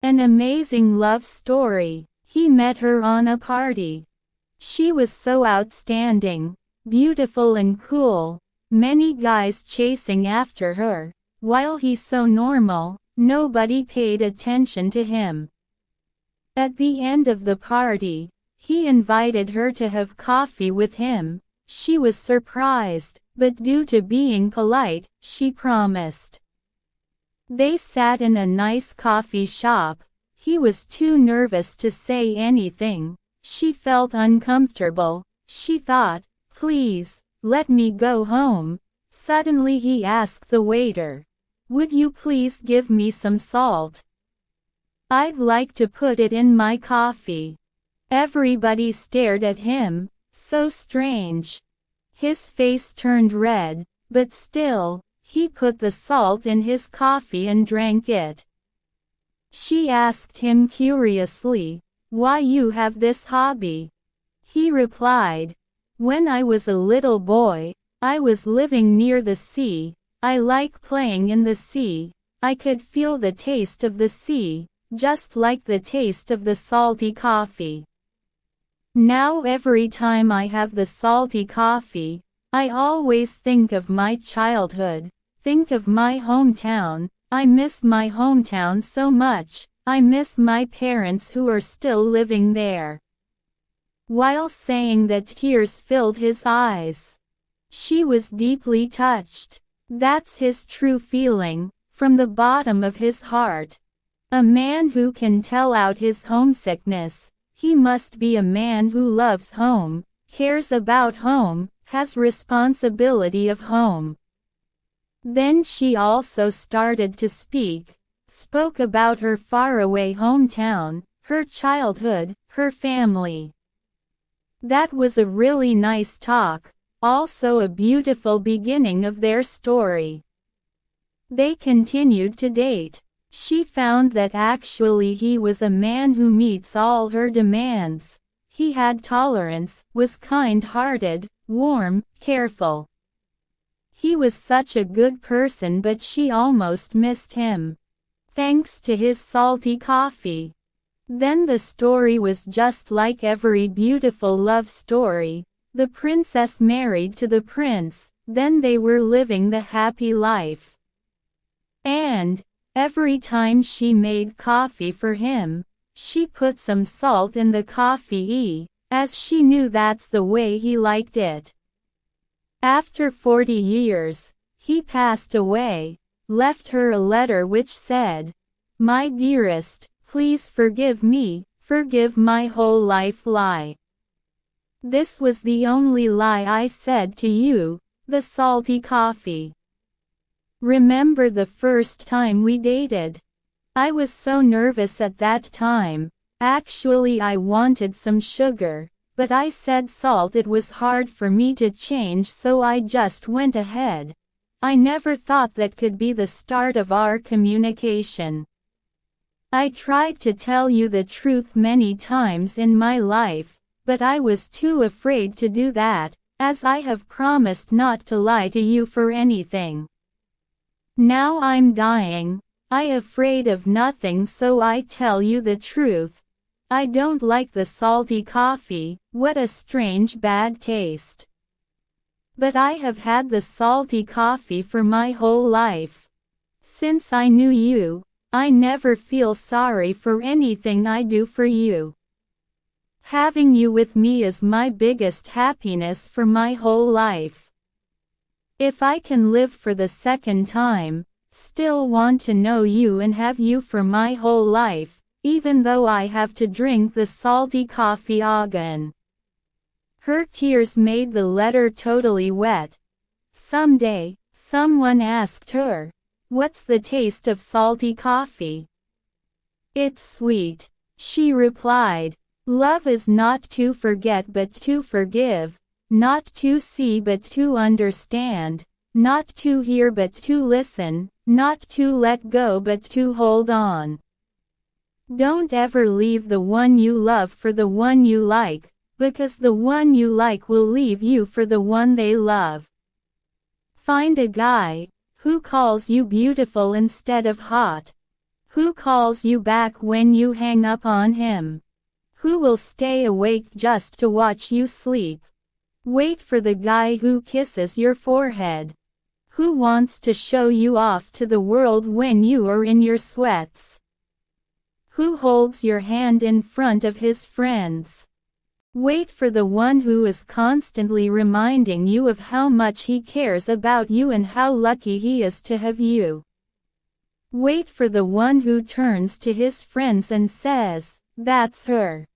An amazing love story. He met her on a party. She was so outstanding, beautiful and cool, many guys chasing after her, while he's so normal, nobody paid attention to him. At the end of the party, he invited her to have coffee with him. She was surprised, but due to being polite, she promised. They sat in a nice coffee shop. He was too nervous to say anything. She felt uncomfortable. She thought, please, let me go home. Suddenly he asked the waiter, would you please give me some salt? I'd like to put it in my coffee. Everybody stared at him, so strange. His face turned red, but still, he put the salt in his coffee and drank it. She asked him curiously, why you have this hobby? He replied, when I was a little boy, I was living near the sea. I like playing in the sea. I could feel the taste of the sea, just like the taste of the salty coffee. Now every time I have the salty coffee, I always think of my childhood, think of my hometown. I miss my hometown so much. I miss my parents who are still living there. While saying that, tears filled his eyes. She was deeply touched. That's his true feeling, from the bottom of his heart. A man who can tell out his homesickness. He must be a man who loves home, cares about home, has responsibility of home. Then she also started to spoke about her faraway hometown, her childhood, her family. That was a really nice talk, also a beautiful beginning of their story. They continued to date. She found that actually he was a man who meets all her demands. He had tolerance, was kind-hearted, warm, careful. He was such a good person, but she almost missed him. Thanks to his salty coffee. Then the story was just like every beautiful love story. The princess married to the prince, then they were living the happy life. And every time she made coffee for him, she put some salt in the coffee, as she knew that's the way he liked it. After 40 years, he passed away, left her a letter which said, "My dearest, please forgive me, forgive my whole life lie. This was the only lie I said to you, the salty coffee. Remember the first time we dated? I was so nervous at that time. Actually I wanted some sugar, but I said salt. It was hard for me to change, so I just went ahead. I never thought that could be the start of our communication. I tried to tell you the truth many times in my life, but I was too afraid to do that, as I have promised not to lie to you for anything. Now I'm dying. I'm afraid of nothing, so I tell you the truth. I don't like the salty coffee. What a strange bad taste. But I have had the salty coffee for my whole life. Since I knew you, I never feel sorry for anything I do for you. Having you with me is my biggest happiness for my whole life. If I can live for the second time, still want to know you and have you for my whole life, even though I have to drink the salty coffee again." Her tears made the letter totally wet. Someday, someone asked her, "What's the taste of salty coffee?" "It's sweet," she replied. "Love is not to forget but to forgive, not to see but to understand, not to hear but to listen, not to let go but to hold on. Don't ever leave the one you love for the one you like, because the one you like will leave you for the one they love. Find a guy who calls you beautiful instead of hot, Who calls you back when you hang up on him? Who will stay awake just to watch you sleep? Wait for the guy who kisses your forehead. Who wants to show you off to the world when you are in your sweats? Who holds your hand in front of his friends? Wait for the one who is constantly reminding you of how much he cares about you and how lucky he is to have you. Wait for the one who turns to his friends and says, "That's her."